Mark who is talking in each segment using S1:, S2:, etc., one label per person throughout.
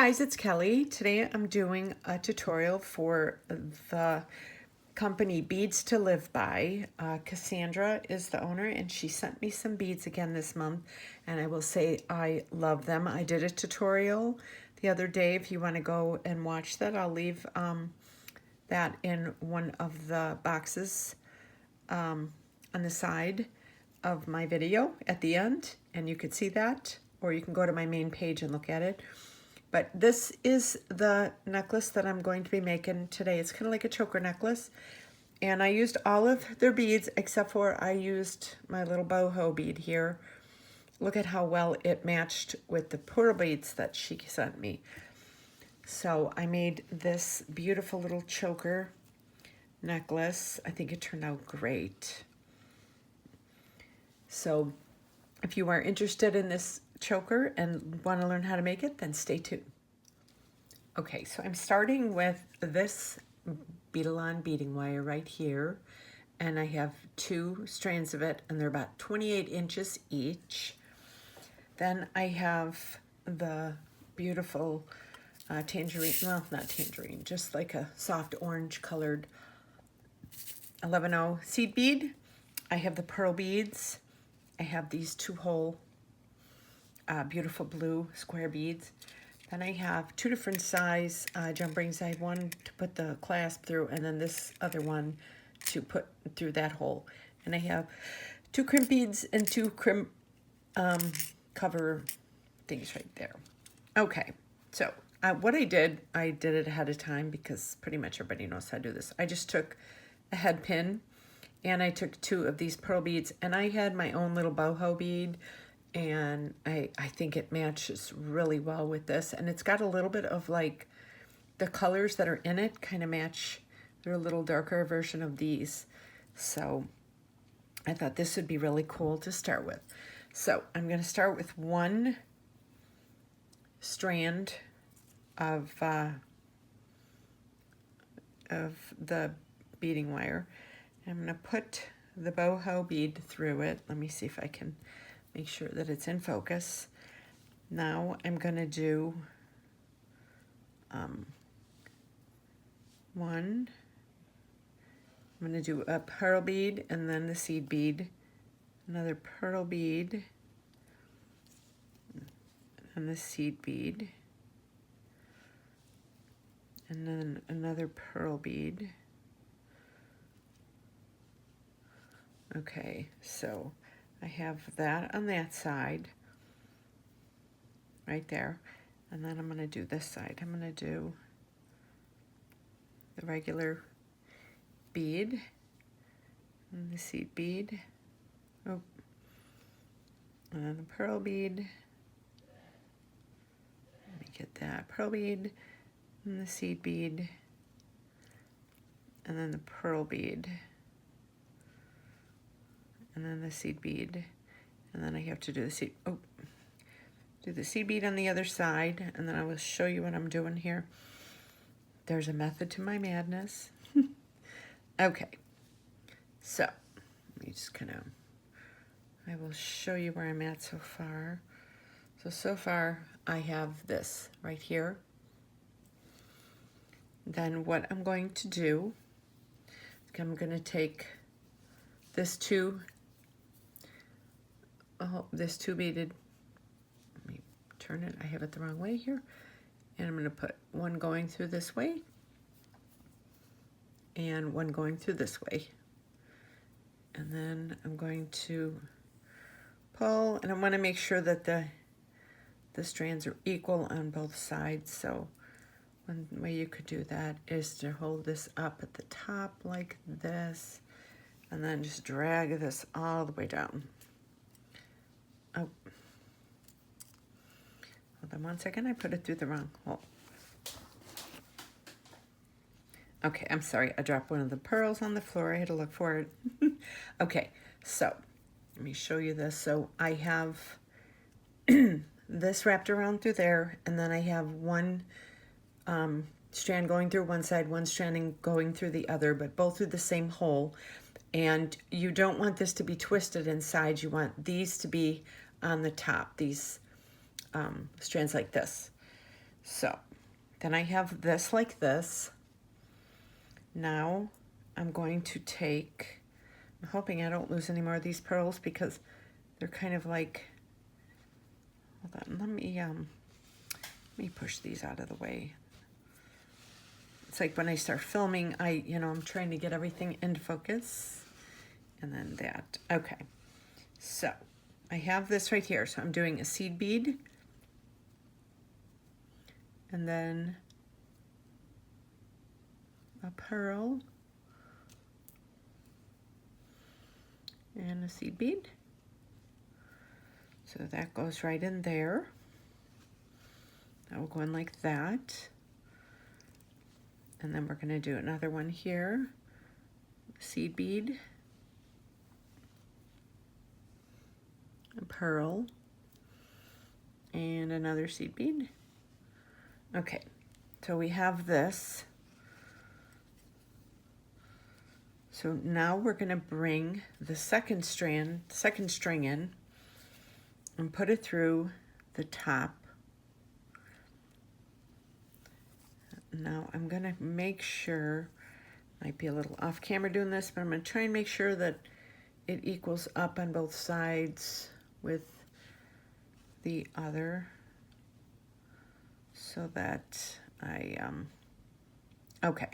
S1: guys, it's Kelly. Today I'm doing a tutorial for the company Beads to Live By. Cassandra is the owner and she sent me some beads again this month, and I will say I love them. I did a tutorial the other day. If you want to go and watch that, I'll leave that in one of the boxes on the side of my video at the end, and you could see that, or you can go to my main page and look at it. But this is the necklace that I'm going to be making today. It's kind of like a choker necklace. And I used all of their beads except for I used my little boho bead here. Look at how well it matched with the pearl beads that she sent me. So I made this beautiful little choker necklace. I think it turned out great. So if you are interested in this choker and want to learn how to make it, then stay tuned. Okay, so I'm starting with this beaded beading wire right here, and I have 2 strands of it, and they're about 28 inches each. Then I have the beautiful tangerine, well, not tangerine, just like a soft orange colored 11-0 seed bead. I have the pearl beads. I have these 2-hole beautiful blue square beads. Then I have 2 different size jump rings. I have one to put the clasp through, and then this other one to put through that hole. And I have 2 crimp beads and 2 crimp cover things right there. Okay, so what I did it ahead of time because pretty much everybody knows how to do this. I just took a head pin and I took 2 of these pearl beads, and I had my own little boho bead, and I think it matches really well with this, and it's got a little bit of like the colors that are in it kind of match. They're a little darker version of these, so I thought this would be really cool to start with. So I'm going to start with 1 strand of the beading wire. I'm going to put the boho bead through it. Let me see if I can make sure that it's in focus. Now I'm going to do 1. I'm going to do a pearl bead and then the seed bead, another pearl bead, and the seed bead, and then another pearl bead. Okay, so I have that on that side, right there, and then I'm going to do this side. I'm going to do the regular bead, and the seed bead, and then the pearl bead. Let me get that pearl bead, and the seed bead, and then the pearl bead, and then the seed bead, and then I have to do the seed bead on the other side, and then I will show you what I'm doing here. There's a method to my madness. Okay, so let me just I will show you where I'm at so far. So far I have this right here. Then what I'm going to do, I'm going to take this 2 beaded, let me turn it, I have it the wrong way here, and I'm going to put 1 going through this way and 1 going through this way, and then I'm going to pull, and I want to make sure that the strands are equal on both sides. So one way you could do that is to hold this up at the top like this, and then just drag this all the way down. Oh, hold on 1 second, I put it through the wrong hole. Okay, I'm sorry, I dropped one of the pearls on the floor. I had to look for it. Okay, so let me show you this. So I have this wrapped around through there, and then I have 1 strand going through one side, 1 strand going through the other, but both through the same hole. And you don't want this to be twisted inside. You want these to be on the top, these strands like this. So then I have this like this. Now I'm going to take, I'm hoping I don't lose any more of these pearls because they're kind of like, hold on, let me push these out of the way. It's like when I start filming, I'm trying to get everything into focus. And then that, okay. So I have this right here. So I'm doing a seed bead. And then a pearl. And a seed bead. So that goes right in there. That will go in like that. And then we're going to do another one here. Seed bead. A pearl. And another seed bead. Okay, so we have this. So now we're going to bring the second string in and put it through the top. Now I'm going to make sure, might be a little off camera doing this, but I'm going to try and make sure that it equals up on both sides with the other, so that okay.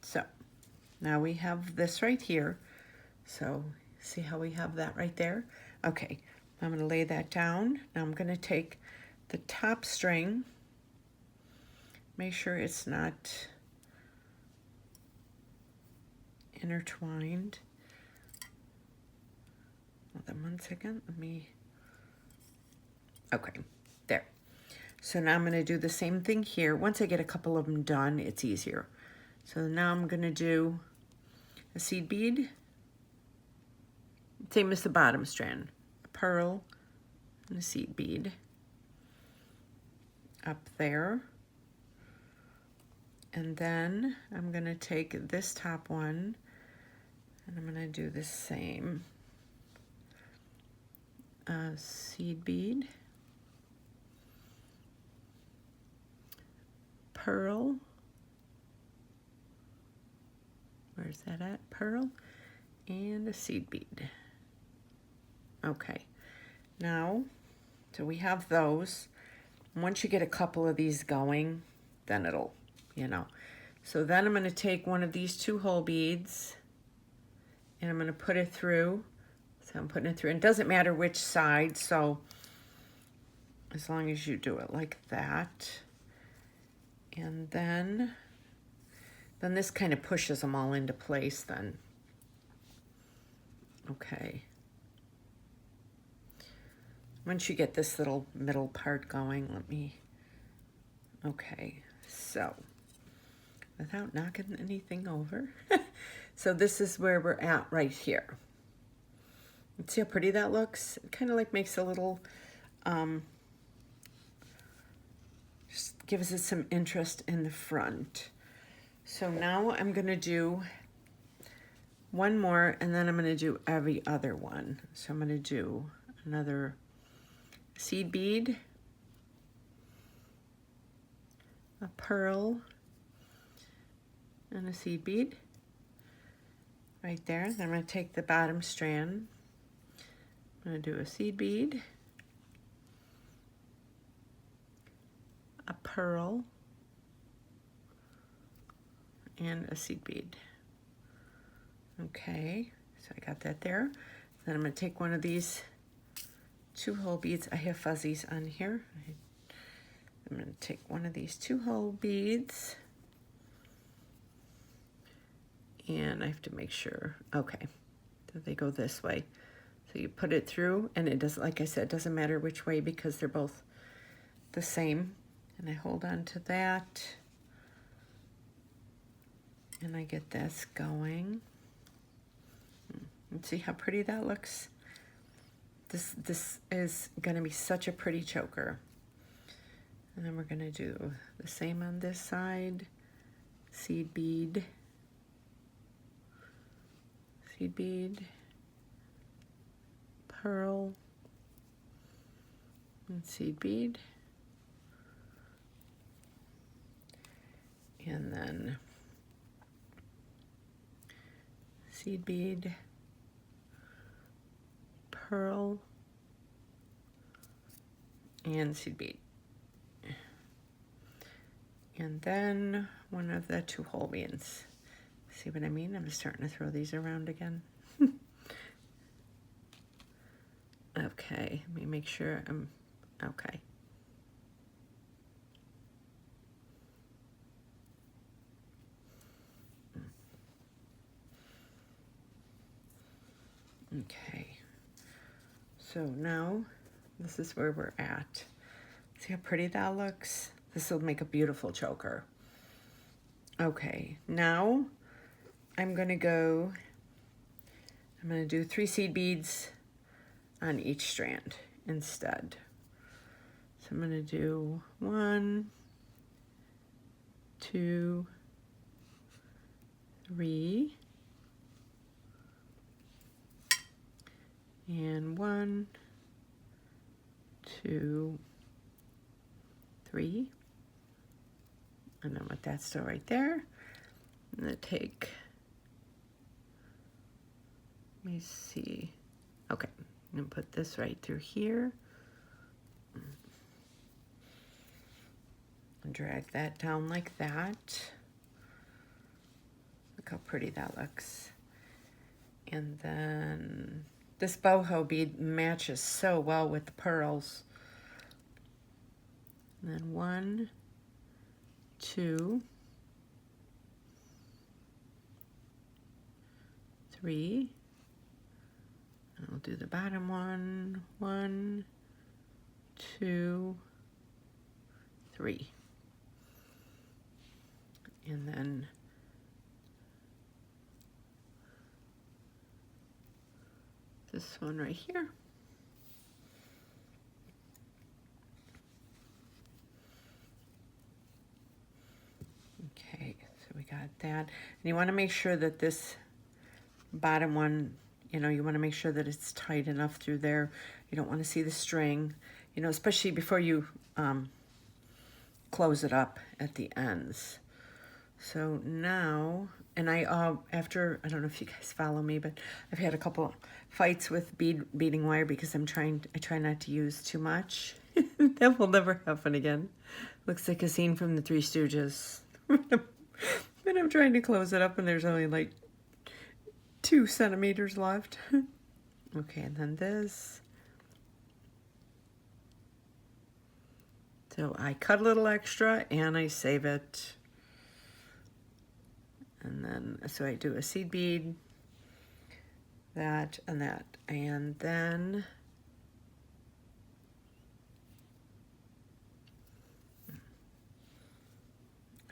S1: So now we have this right here. So see how we have that right there? Okay, I'm going to lay that down. Now I'm going to take the top string, make sure it's not intertwined. Hold on 1 second, okay, there. So now I'm going to do the same thing here. Once I get a couple of them done, it's easier. So now I'm going to do a seed bead, same as the bottom strand, a pearl and a seed bead up there. And then I'm going to take this top one and I'm going to do the same. Seed bead, pearl, where's that at? Pearl and a seed bead. Okay, now, so we have those. Once you get a couple of these going, then it'll, So then I'm going to take one of these 2 hole beads and I'm going to put it through. So I'm putting it through, and it doesn't matter which side, so as long as you do it like that. And then this kind of pushes them all into place then. Okay. Once you get this little middle part going, okay, so without knocking anything over. So this is where we're at right here. See how pretty that looks? It kind of like makes a little, just gives it some interest in the front. So now I'm going to do one more, and then I'm going to do every other one. So I'm going to do another seed bead, a pearl, and a seed bead right there. Then I'm going to take the bottom strand. I'm going to do a seed bead, a pearl, and a seed bead. Okay, so I got that there. Then I'm going to take one of these 2 hole beads. I have fuzzies on here. I'm going to take one of these 2 hole beads, and I have to make sure, okay, that they go this way. So you put it through, and it doesn't, like I said, it doesn't matter which way because they're both the same. And I hold on to that, and I get this going. And see how pretty that looks? This is going to be such a pretty choker. And then we're going to do the same on this side. Seed bead, seed bead, pearl, and seed bead. And then seed bead, pearl, and seed bead. And then one of the 2 whole beans. See what I mean? I'm starting to throw these around again. Okay, let me make sure I'm okay. Okay, so now this is where we're at. See how pretty that looks? This will make a beautiful choker. Okay, now I'm gonna do 3 seed beads on each strand instead. So I'm gonna do 1, 2, 3, and 1, 2, 3, and then with that still right there, I'm gonna take, let me see, okay, I'm gonna put this right through here, and drag that down like that. Look how pretty that looks. And then this boho bead matches so well with the pearls. And then 1, 2, 3. And I'll do the bottom one. 1, 2, 3. And then this one right here. Okay, so we got that. And you want to make sure that this bottom one, you know, you want to make sure that it's tight enough through there. You don't want to see the string, you know, especially before you close it up at the ends. So now, and after, I don't know if you guys follow me, but I've had a couple fights with beading wire because I try not to use too much. That will never happen again. Looks like a scene from the Three Stooges. When I'm trying to close it up and there's only like 2 centimeters left. Okay, and then this. So I cut a little extra and I save it. And then, so I do a seed bead, that and that. And then I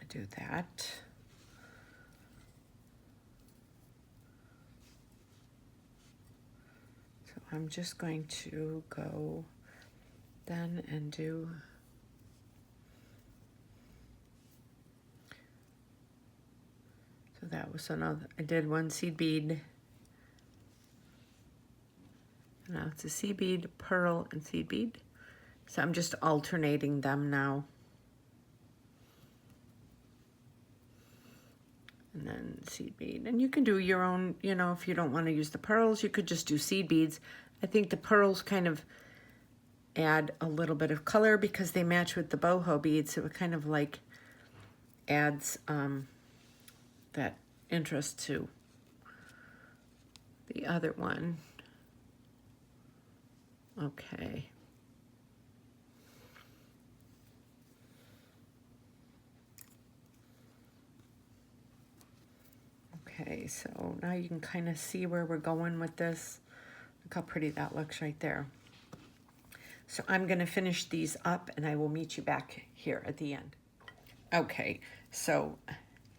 S1: do that. So I'm just going to go then and do that was another, I did 1 seed bead. Now it's a seed bead, pearl, and seed bead. So I'm just alternating them now. And then seed bead. And you can do your own, you know, if you don't want to use the pearls, you could just do seed beads. I think the pearls kind of add a little bit of color because they match with the boho beads. So it kind of like adds that interest to the other one. Okay. Okay, so now you can kind of see where we're going with this. Look how pretty that looks right there. So I'm going to finish these up and I will meet you back here at the end. Okay, so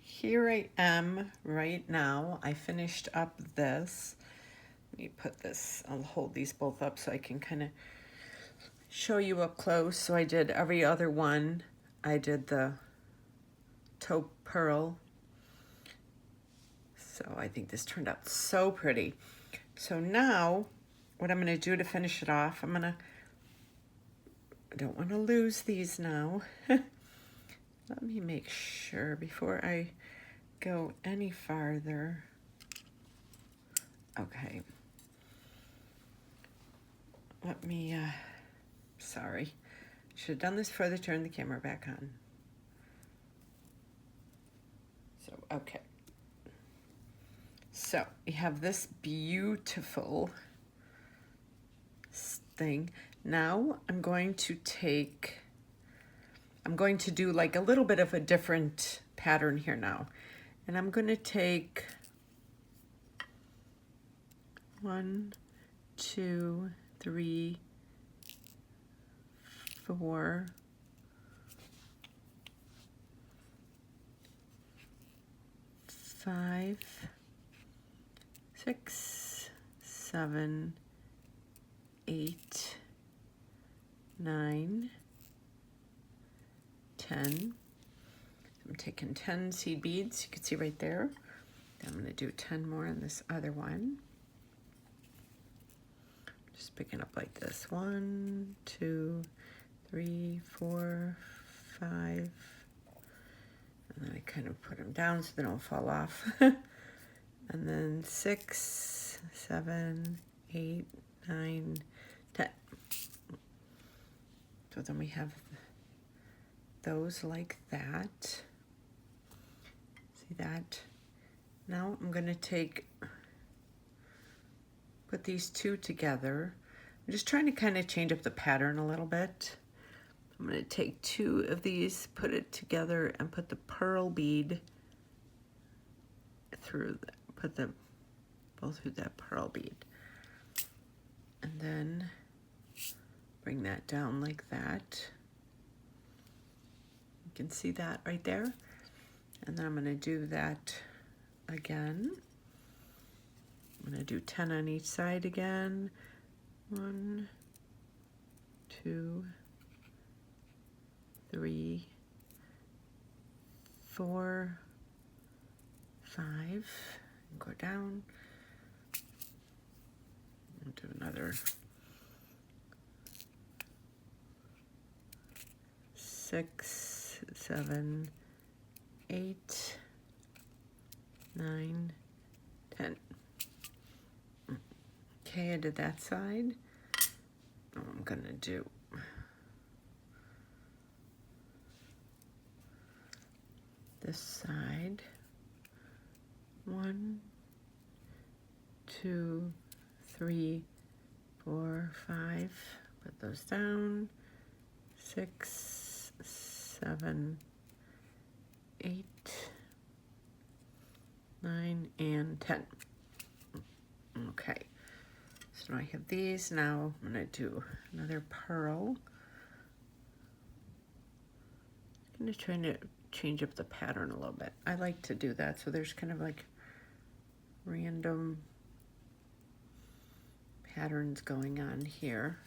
S1: here I am right now. I finished up this. Let me put this, I'll hold these both up so I can kind of show you up close. So I did every other one. I did the taupe pearl. So I think this turned out so pretty. So now what I'm going to do to finish it off, I don't want to lose these now. Let me make sure before I go any farther. Okay. Let me, sorry. Should have done this before I turned the camera back on. So, okay. So, we have this beautiful thing. Now, I'm going to do like a little bit of a different pattern here now. And I'm going to take 1, 2, 3, 4, 5, 6, 7, 8, 9, 10. I'm taking 10 seed beads, you can see right there. Then I'm going to do 10 more on this other one. Just picking up like this. 1, 2, 3, 4, 5. And then I kind of put them down so they don't fall off. And then 6, 7, 8, 9, 10. So then we have those like that. See that? Now I'm going to put these two together. I'm just trying to kind of change up the pattern a little bit. I'm going to take 2 of these, put it together, and put the pearl bead through, put them both through that pearl bead. And then bring that down like that. You can see that right there. And then I'm going to do that again. I'm going to do 10 on each side again. 1, 2, 3, 4, 5. And go down. And do another 6, 7, 8, 9, 10. Okay, I did that side. Now I'm gonna do this side. 1, 2, 3, 4, 5. Put those down. 6, 7, 8, 9, and 10. Okay. So now I have these. Now I'm going to do another pearl. I'm going to try to change up the pattern a little bit. I like to do that. So there's kind of like random patterns going on here.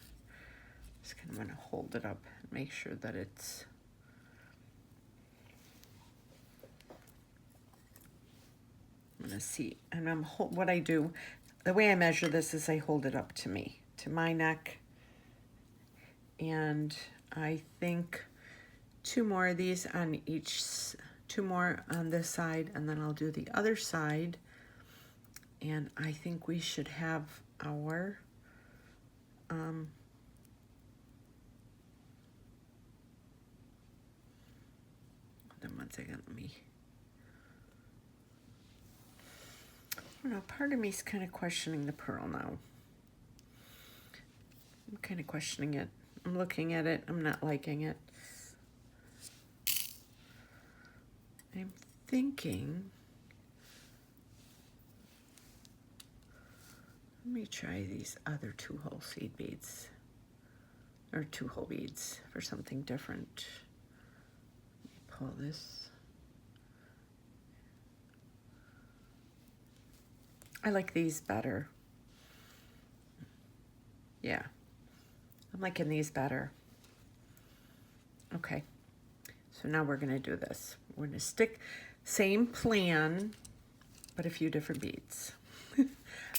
S1: Just kind of want to hold it up and make sure that it's I'm going to see. And what I do, the way I measure this is I hold it up to me, to my neck. And I think 2 more of these on each, 2 more on this side, and then I'll do the other side. And I think we should have our, then one second, let me, I don't know, part of me is kind of questioning the pearl now. I'm kind of questioning it. I'm looking at it. I'm not liking it. I'm thinking, let me try these other 2-hole seed beads, or 2-hole beads for something different. Let me pull this. I like these better. Yeah, I'm liking these better. Okay, so now we're gonna do this. We're gonna stick, same plan, but a few different beads.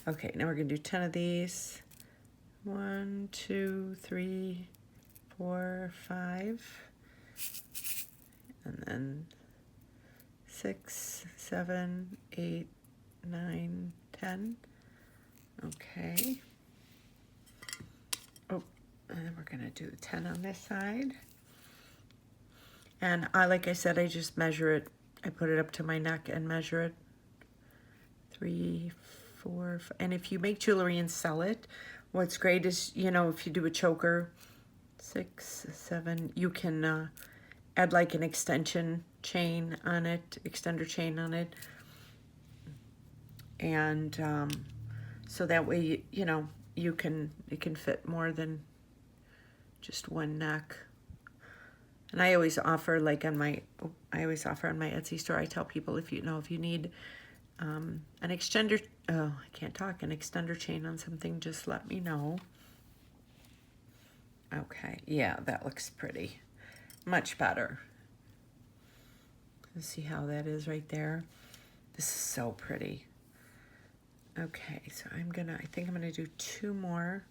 S1: Okay, now we're gonna do 10 of these. 1, 2, 3, 4, 5. and then 6, 7, 8, 9, 10. Okay. Oh, and then we're going to do 10 on this side. And like I said, I just measure it. I put it up to my neck and measure it. 3, 4, 5. And if you make jewelry and sell it, what's great is, you know, if you do a choker, 6, 7, you can add like an extension chain on it, extender chain on it. And so that way, you know, it can fit more than just one neck. And I always offer, like on my Etsy store, I tell people, if you need an extender, an extender chain on something, just let me know. Okay, yeah, that looks pretty. Much better. Let's see how that is right there. This is so pretty. Okay, so I think I'm gonna do 2 more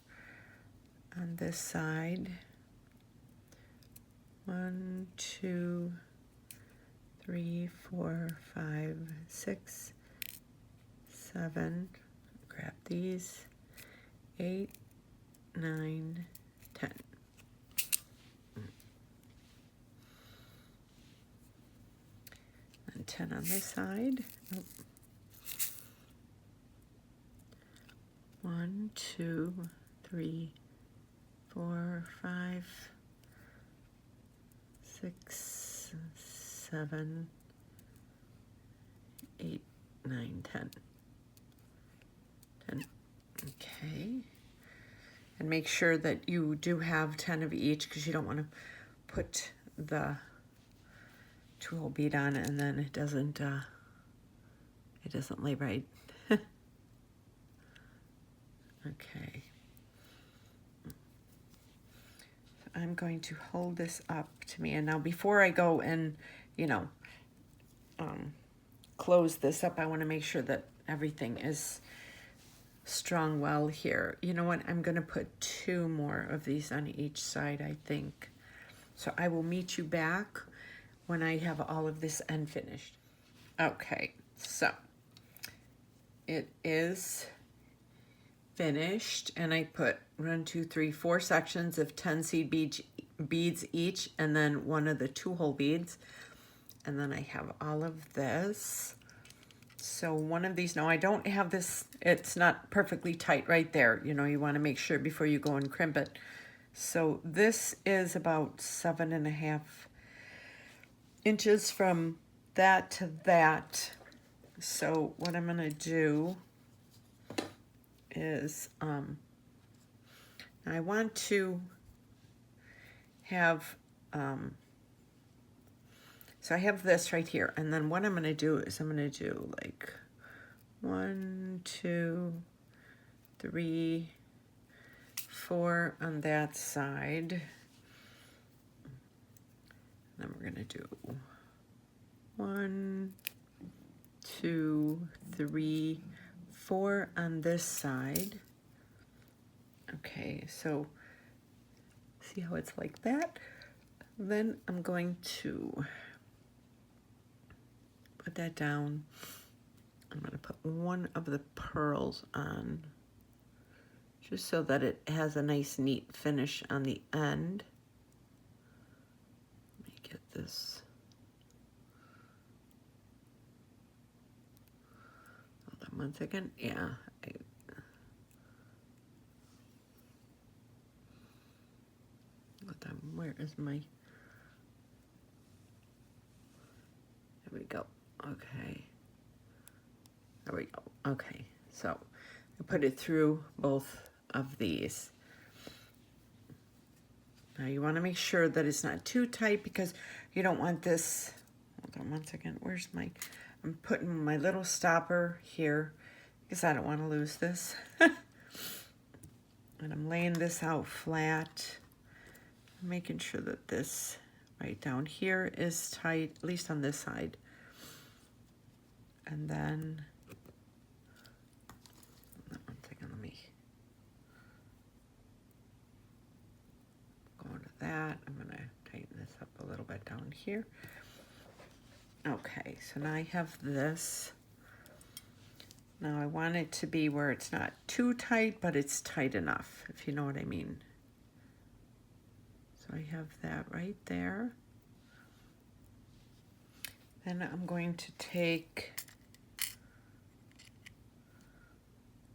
S1: on this side. 1, 2, 3, 4, 5, 6, 7. Grab these. 8, 9, 10. And 10 on this side. Oh. 1, 2, 3, 4, 5, 6, 7, 8, 9, 10. 10. Okay. And make sure that you do have 10 of each, because you don't want to put the 2-hole bead on and then it doesn't lay right. Okay. I'm going to hold this up to me, and now before I go and, you know, close this up, I want to make sure that everything is strung well here. You know what? I'm going to put 2 more of these on each side, I think. So I will meet you back when I have all of this end finished. Okay, so it is finished, and I put 1, 2, 3, 4 sections of 10 seed beads each, and then 1 of the 2-hole beads, and then I have all of this. So one of these, now I don't have this, it's not perfectly tight right there, you know, you want to make sure before you go and crimp it. So this is about 7.5 inches from that to that. So what I'm gonna do is I want to have so I have this right here, and then what I'm going to do is I'm going to do like 1, 2, 3, 4 on that side. Then we're going to do 1, 2, 3, 4 on this side. Okay, so see how it's like that? Then I'm going to put that down. I'm going to put 1 of the pearls on, just so that it has a nice neat finish on the end. Let me get this. Hold on 1 second. Yeah. Where is my, there we go. Okay, there we go. Okay, so I put it through both of these. Now you want to make sure that it's not too tight, because you don't want this, hold on 1 second, where's my, I'm putting my little stopper here because I don't want to lose this. And I'm laying this out flat, making sure that this right down here is tight, at least on this side. And then, 1 second, let me go into that. I'm gonna tighten this up a little bit down here. Okay, so now I have this. Now I want it to be where it's not too tight, but it's tight enough, if you know what I mean. So I have that right there. Then I'm going to take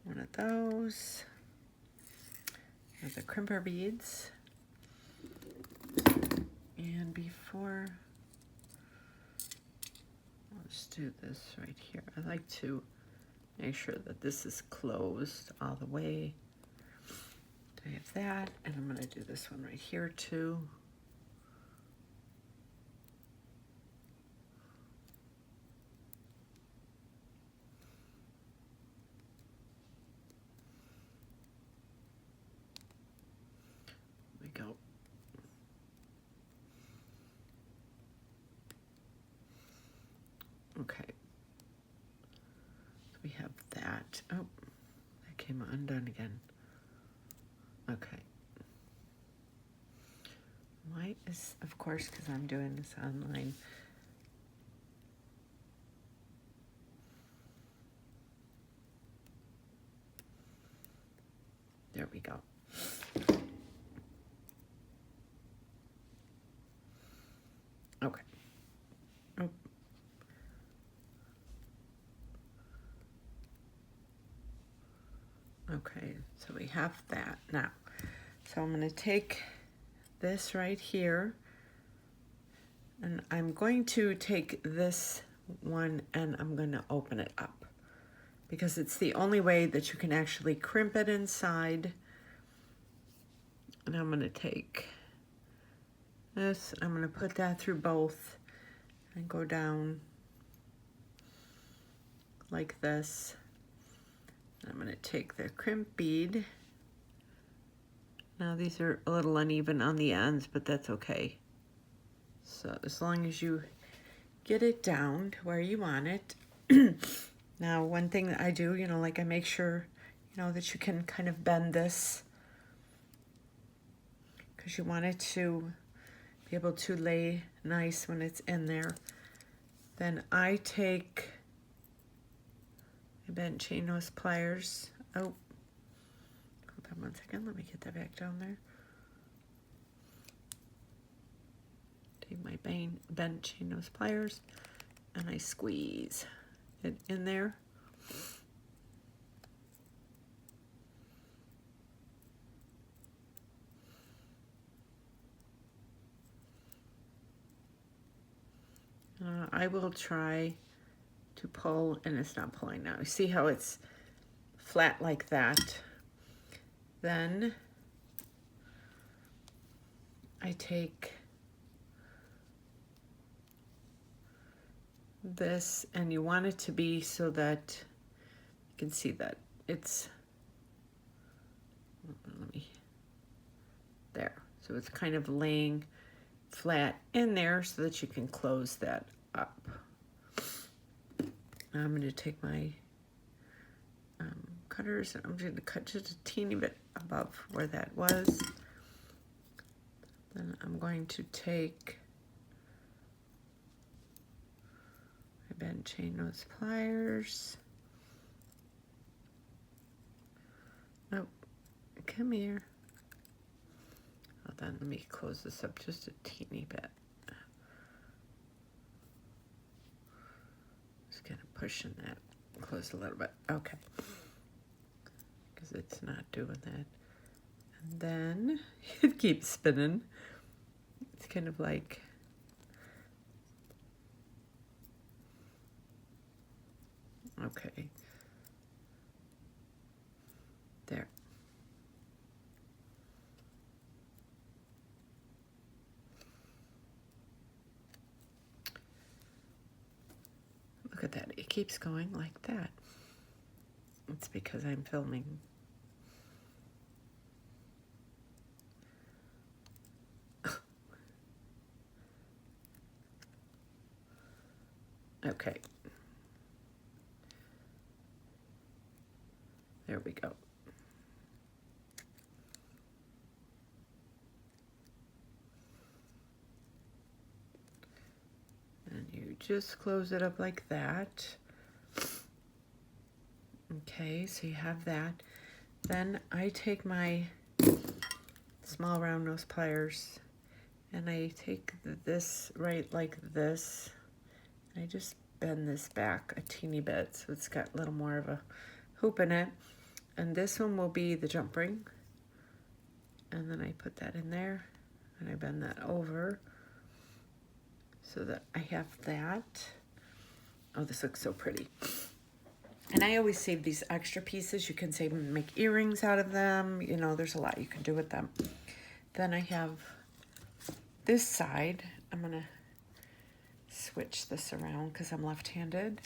S1: one of those, the crimper beads. And before, let's do this right here. I like to make sure that this is closed all the way. I have that, and I'm going to do this one right here too. There we go. Okay. So we have that. Oh, that came undone again. Okay. Why is, of course, because I'm doing this online. There we go. Okay. Oh. Okay, so we have that now. So I'm going to take this right here, and I'm going to take this one and I'm going to open it up because it's the only way that you can actually crimp it inside. And I'm going to take this, I'm going to put that through both and go down like this. I'm going to take the crimp bead. Now these are a little uneven on the ends, but that's okay. So as long as you get it down to where you want it. Now one thing that I do, you know, like I make sure, you know, that you can kind of bend this because you want it to be able to lay nice when it's in there. Then I take my bent chain nose pliers. Oh, hold on one second. Let me get that back down there. Take my bent chain nose pliers and I squeeze it in there. I will try to pull, and it's not pulling now. You see how it's flat like that? Then I take this, and you want it to be so that you can see that it's, there. So it's kind of laying flat in there so that you can close that up. Now I'm going to take my cutters, and I'm going to cut just a teeny bit above where that was. Then I'm going to take my bent chain nose pliers. Oh, come here. Hold on, let me close this up just a teeny bit. Just kind of pushing that close a little bit. Okay. Because it's not doing that. And then it keeps spinning. It's kind of like, okay. There. Look at that. It keeps going like that. It's because I'm filming. Okay. There we go. And you you just close it up like that. Okay, so you have that. Then I take my small round nose pliers and I take this right like this. I just bend this back a teeny bit so it's got a little more of a hoop in it. And this one will be the jump ring. And then I put that in there and I bend that over so that I have that. Oh, this looks so pretty. And I always save these extra pieces. You can save them and make earrings out of them. You know, there's a lot you can do with them. Then I have this side. I'm gonna switch this around because I'm left-handed.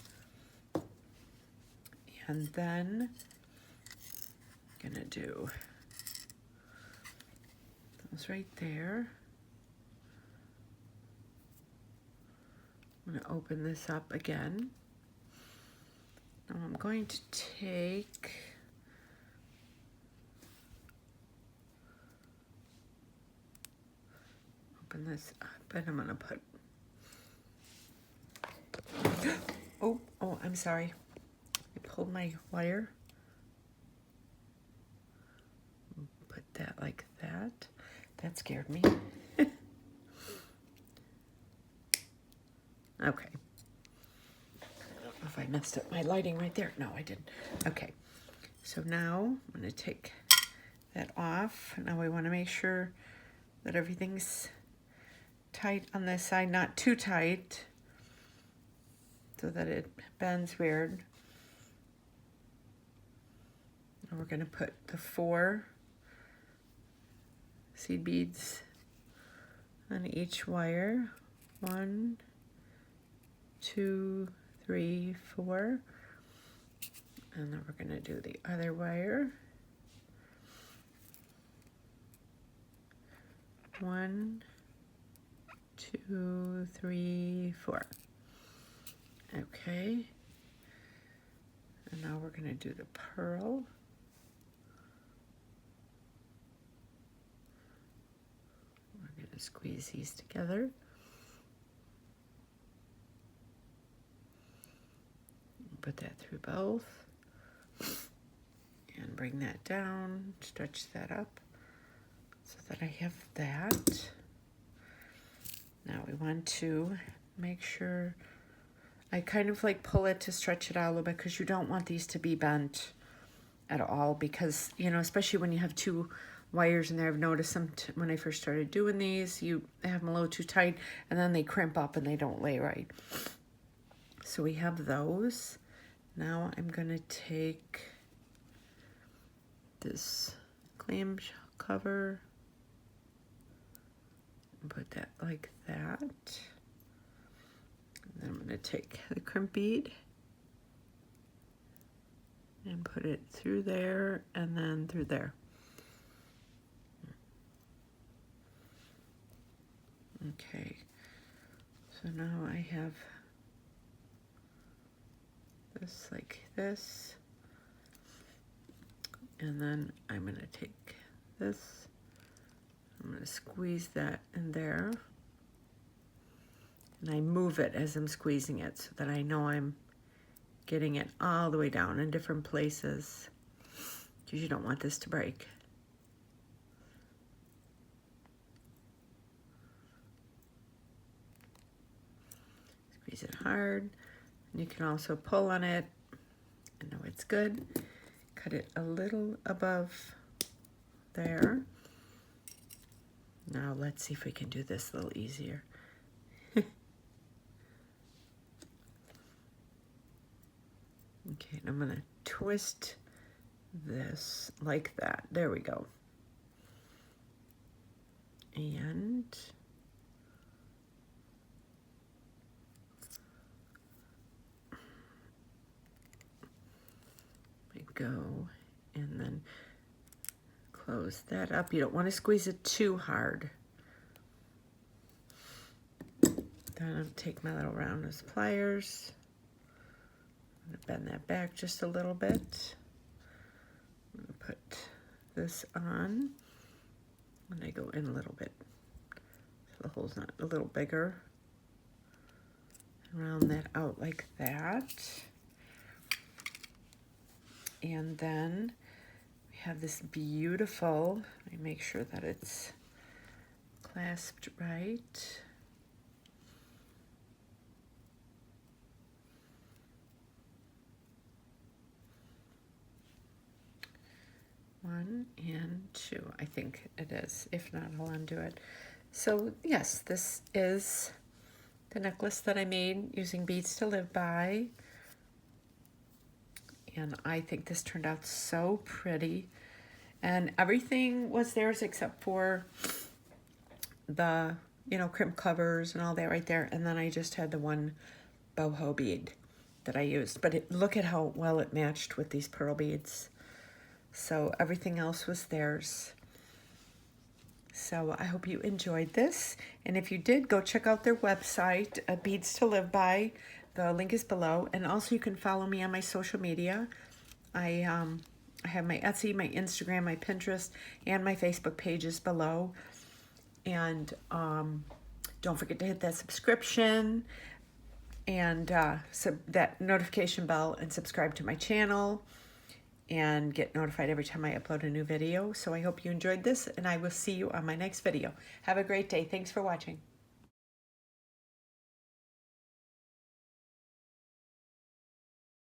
S1: And then I'm gonna do those right there. I'm gonna open this up again. Now I'm going to take open this up and I'm gonna put oh, I'm sorry. I pulled my wire. Put that like that. That scared me. Okay. I don't know if I messed up my lighting right there. No, I didn't. Okay. So now I'm going to take that off. Now we want to make sure that everything's tight on this side, not too tight, so that it bends weird. And we're going to put the 4 seed beads on each wire. 1, 2, 3, 4. And then we're going to do the other wire. 1, 2, 3, 4. Okay. And now we're going to do the pearl. We're going to squeeze these together. Put that through both. And bring that down, stretch that up so that I have that. Now we want to make sure I kind of like pull it to stretch it out a little bit because you don't want these to be bent at all because, you know, especially when you have 2 wires in there. I've noticed them when I first started doing these, you have them a little too tight and then they crimp up and they don't lay right. So we have those. Now I'm going to take this clamshell cover and put that like that. And then I'm going to take the crimp bead and put it through there and then through there. Okay, so now I have this like this, and then I'm going to take this, I'm going to squeeze that in there, and I move it as I'm squeezing it so that I know I'm getting it all the way down in different places because you don't want this to break. Squeeze it hard. You can also pull on it and know it's good. Cut it a little above there. Now let's see if we can do this a little easier. Okay, and I'm going to twist this like that. There we go. And go and then close that up. You don't want to squeeze it too hard. Then I'll take my little round nose pliers. I'm going to bend that back just a little bit. I'm going to put this on and I go in a little bit so the hole's not a little bigger. Round that out like that. And then we have this beautiful, let me make sure that it's clasped right. One and two, I think it is. If not, I'll undo it. So yes, this is the necklace that I made using Beads to Live By. And I think this turned out so pretty. And everything was theirs except for the, crimp covers and all that right there. And then I just had the one boho bead that I used. But look at how well it matched with these pearl beads. So everything else was theirs. So I hope you enjoyed this. And if you did, go check out their website, Beads to Live By. The link is below. And also you can follow me on my social media. I have my Etsy, my Instagram, my Pinterest, and my Facebook pages below. And don't forget to hit that subscription and so that notification bell and subscribe to my channel and get notified every time I upload a new video. So I hope you enjoyed this, and I will see you on my next video. Have a great day. Thanks for watching.